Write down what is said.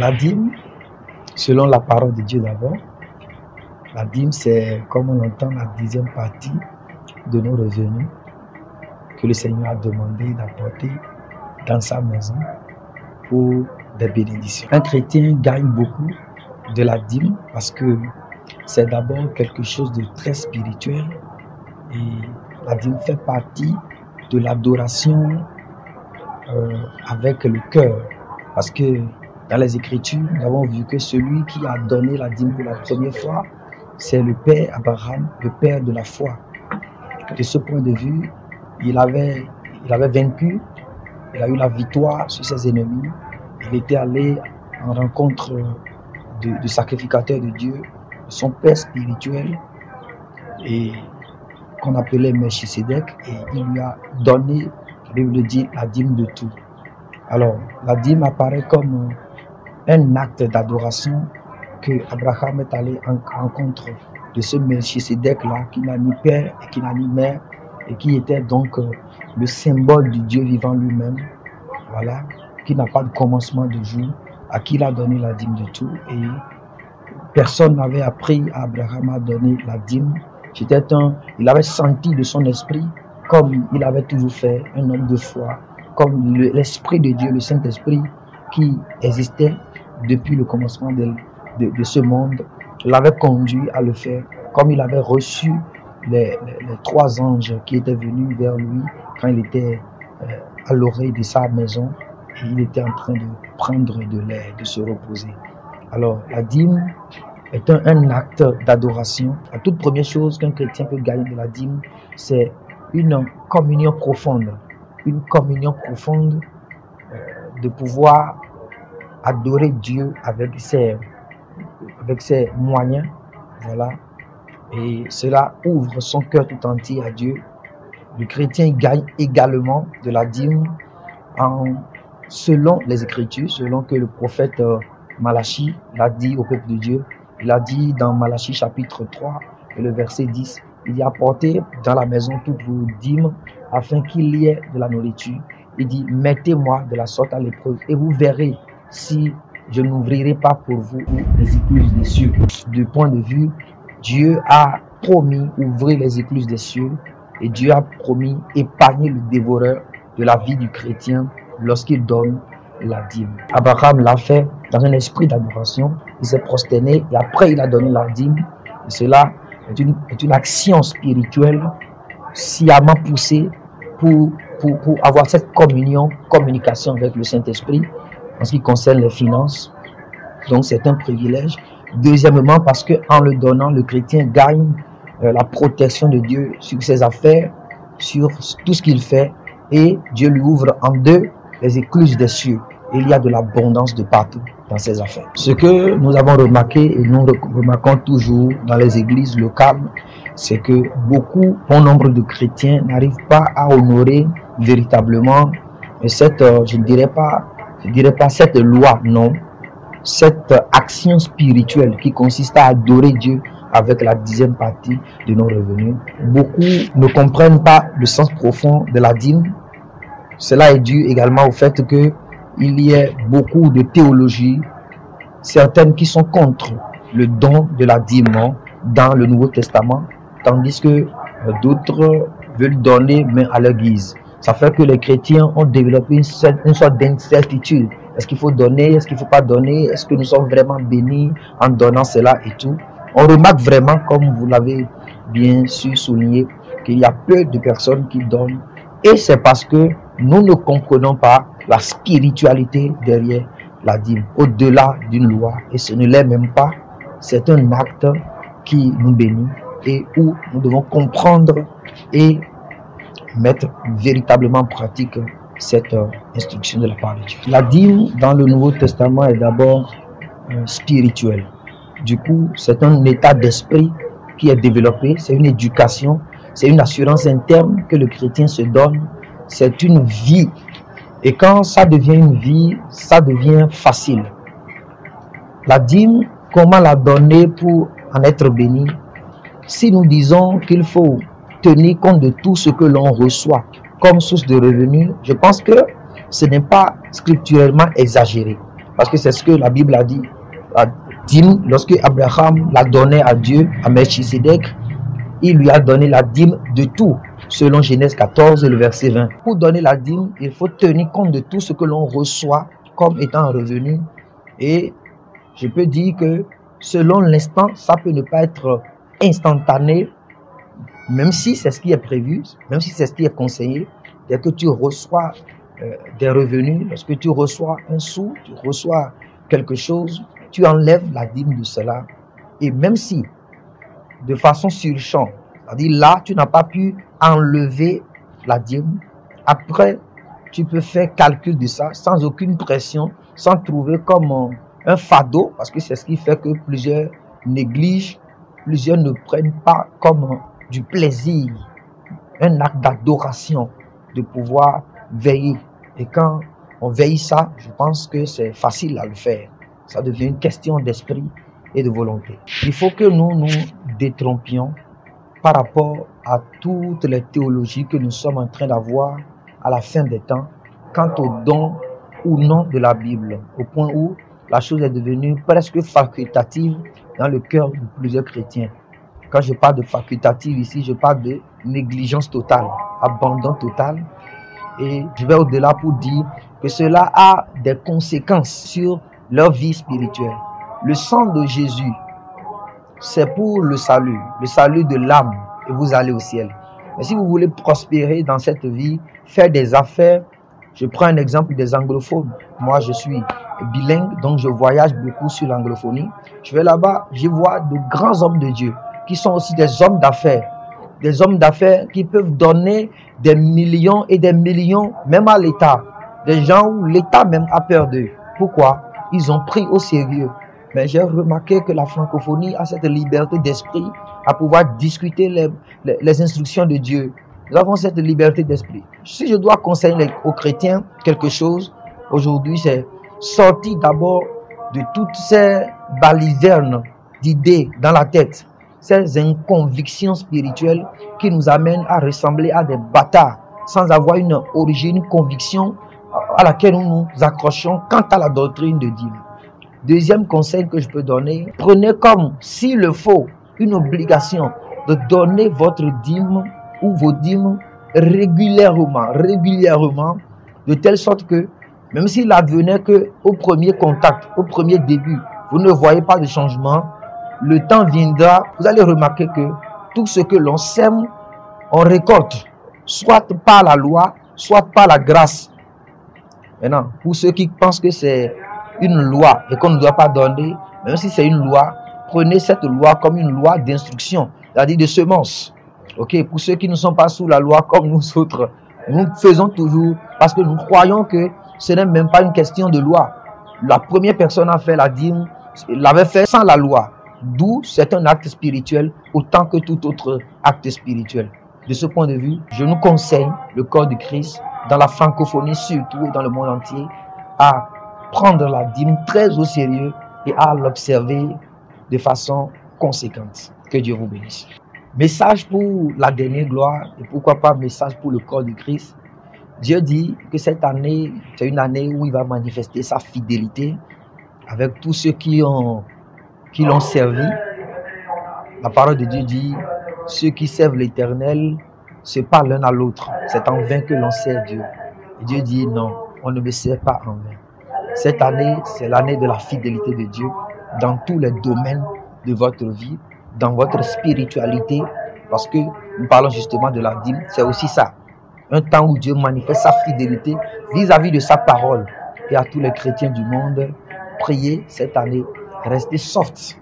La dîme, selon la parole de Dieu d'abord, la dîme c'est, comme on l'entend, la 10e partie de nos revenus que le Seigneur a demandé d'apporter dans sa maison pour des bénédictions. Un chrétien gagne beaucoup de la dîme parce que c'est d'abord quelque chose de très spirituel et la dîme fait partie de l'adoration avec le cœur, parce que dans les Écritures, nous avons vu que celui qui a donné la dîme pour la première fois, c'est le Père Abraham, le Père de la foi. De ce point de vue, il avait vaincu, il a eu la victoire sur ses ennemis, il était allé en rencontre du sacrificateur de Dieu, son père spirituel, et qu'on appelait Melchisedec, et il lui a donné, la Bible dit, la dîme de tout. Alors, la dîme apparaît comme un acte d'adoration que Abraham est allé en rencontre de ce Melchisedec-là, qui n'a ni père et qui n'a ni mère, et qui était donc le symbole du Dieu vivant lui-même, voilà, qui n'a pas de commencement de jour, à qui il a donné la dîme de tout. Et personne n'avait appris à Abraham à donner la dîme. Il avait senti de son esprit, comme il avait toujours fait, un homme de foi, comme l'Esprit de Dieu, le Saint-Esprit, qui existait depuis le commencement de ce monde, l'avait conduit à le faire, comme il avait reçu les 3 anges qui étaient venus vers lui quand il était à l'oreille de sa maison et il était en train de prendre de l'air, de se reposer. Alors, la dîme est un acte d'adoration. La toute première chose qu'un chrétien peut gagner de la dîme, c'est une communion profonde. Une communion profonde de pouvoir adorer Dieu avec ses moyens. Voilà. Et cela ouvre son cœur tout entier à Dieu. Le chrétien gagne également de la dîme selon les Écritures, selon que le prophète Malachie l'a dit au peuple de Dieu. Il a dit dans Malachie chapitre 3 et le verset 10, il dit: apportez dans la maison toutes vos dîmes afin qu'il y ait de la nourriture. Il dit: mettez-moi de la sorte à l'épreuve et vous verrez si je n'ouvrirai pas pour vous les écluses des cieux. Du point de vue, Dieu a promis ouvrir les écluses des cieux et Dieu a promis épargner le dévoreur de la vie du chrétien lorsqu'il donne la dîme. Abraham l'a fait dans un esprit d'adoration. Il s'est prosterné et après il a donné la dîme. Et cela est une action spirituelle sciemment poussée pour avoir cette communication avec le Saint-Esprit en ce qui concerne les finances. Donc c'est un privilège. Deuxièmement, parce qu'en le donnant, le chrétien gagne la protection de Dieu sur ses affaires, sur tout ce qu'il fait, et Dieu lui ouvre en deux les écluses des cieux. Il y a de l'abondance de partout dans ses affaires. Ce que nous avons remarqué, et nous remarquons toujours dans les églises locales, c'est que bon nombre de chrétiens n'arrivent pas à honorer véritablement cette, je ne dirais pas cette loi, non, cette action spirituelle qui consiste à adorer Dieu avec la 10e partie de nos revenus. Beaucoup ne comprennent pas le sens profond de la dîme. Cela est dû également au fait qu'il y ait beaucoup de théologies, certaines qui sont contre le don de la dîme dans le Nouveau Testament, tandis que d'autres veulent donner mais à leur guise. Ça fait que les chrétiens ont développé une sorte d'incertitude. Est-ce qu'il faut donner? Est-ce qu'il ne faut pas donner? Est-ce que nous sommes vraiment bénis en donnant cela et tout? On remarque vraiment, comme vous l'avez bien su souligner, qu'il y a peu de personnes qui donnent. Et c'est parce que nous ne comprenons pas la spiritualité derrière la dîme, au-delà d'une loi. Et ce ne l'est même pas. C'est un acte qui nous bénit et où nous devons comprendre et mettre véritablement en pratique cette instruction de la part de Dieu. La dîme dans le Nouveau Testament est d'abord spirituelle. Du coup, c'est un état d'esprit qui est développé, c'est une éducation, c'est une assurance interne que le chrétien se donne, c'est une vie. Et quand ça devient une vie, ça devient facile. La dîme, comment la donner pour en être béni? Si nous disons qu'il faut tenir compte de tout ce que l'on reçoit comme source de revenus, je pense que ce n'est pas scripturalement exagéré. parce que c'est ce que la Bible a dit. La dîme, lorsque Abraham l'a donné à Dieu, à Melchisedec, il lui a donné la dîme de tout, selon Genèse 14, le verset 20. Pour donner la dîme, il faut tenir compte de tout ce que l'on reçoit comme étant un revenu. Et je peux dire que selon l'instant, ça peut ne pas être instantané, même si c'est ce qui est prévu, même si c'est ce qui est conseillé. Dès que tu reçois des revenus, lorsque tu reçois un sou, tu reçois quelque chose, tu enlèves la dîme de cela. Et même si, de façon sur champ, c'est-à-dire là, tu n'as pas pu enlever la dîme, après, tu peux faire calcul de ça sans aucune pression, sans trouver comme un fardeau, parce que c'est ce qui fait que plusieurs négligent, plusieurs ne prennent pas comme du plaisir, un acte d'adoration, de pouvoir veiller. Et quand on veille ça, je pense que c'est facile à le faire. Ça devient une question d'esprit et de volonté. Il faut que nous nous détrompions par rapport à toutes les théologies que nous sommes en train d'avoir à la fin des temps quant au don ou non de la Bible, au point où la chose est devenue presque facultative dans le cœur de plusieurs chrétiens. Quand je parle de facultative ici, je parle de négligence totale, abandon total. Et je vais au-delà pour dire que cela a des conséquences sur leur vie spirituelle. Le sang de Jésus, c'est pour le salut de l'âme, et vous allez au ciel. Mais si vous voulez prospérer dans cette vie, faire des affaires, je prends un exemple des anglophones. Moi, je suis bilingue, donc je voyage beaucoup sur l'anglophonie. Je vais là-bas, je vois de grands hommes de Dieu qui sont aussi des hommes d'affaires. Des hommes d'affaires qui peuvent donner des millions et des millions, même à l'État. Des gens où l'État même a peur d'eux. Pourquoi? Ils ont pris au sérieux. Mais j'ai remarqué que la francophonie a cette liberté d'esprit à pouvoir discuter les instructions de Dieu. Nous avons cette liberté d'esprit. Si je dois conseiller aux chrétiens quelque chose, aujourd'hui, c'est sortir d'abord de toutes ces balivernes d'idées dans la tête, ces inconvictions spirituelles qui nous amènent à ressembler à des bâtards sans avoir une origine, une conviction à laquelle nous nous accrochons quant à la doctrine de Dieu. Deuxième conseil que je peux donner, prenez comme, s'il le faut, une obligation de donner votre dîme ou vos dîmes régulièrement, de telle sorte que, même s'il advenait qu'au premier contact, au premier début, vous ne voyez pas de changement, le temps viendra, vous allez remarquer que tout ce que l'on sème, on récolte, soit par la loi, soit par la grâce. Maintenant, pour ceux qui pensent que c'est une loi et qu'on ne doit pas donner, même si c'est une loi, prenez cette loi comme une loi d'instruction, c'est-à-dire de semence. Ok, pour ceux qui ne sont pas sous la loi comme nous autres, nous faisons toujours parce que nous croyons que ce n'est même pas une question de loi. La première personne à faire la dîme l'avait fait sans la loi. D'où c'est un acte spirituel autant que tout autre acte spirituel. De ce point de vue, je nous conseille, le corps du Christ, dans la francophonie surtout et dans le monde entier, à prendre la dîme très au sérieux et à l'observer de façon conséquente. Que Dieu vous bénisse. Message pour la dernière gloire et pourquoi pas message pour le corps du Christ. Dieu dit que cette année, c'est une année où il va manifester sa fidélité avec tous ceux qui l'ont servi. La parole de Dieu dit, ceux qui servent l'Éternel se parlent l'un à l'autre. C'est en vain que l'on sert Dieu. Et Dieu dit non, on ne me sert pas en vain. Cette année, c'est l'année de la fidélité de Dieu dans tous les domaines de votre vie, dans votre spiritualité, parce que nous parlons justement de la dîme, c'est aussi ça. Un temps où Dieu manifeste sa fidélité vis-à-vis de sa parole. Et à tous les chrétiens du monde, priez cette année, restez soft.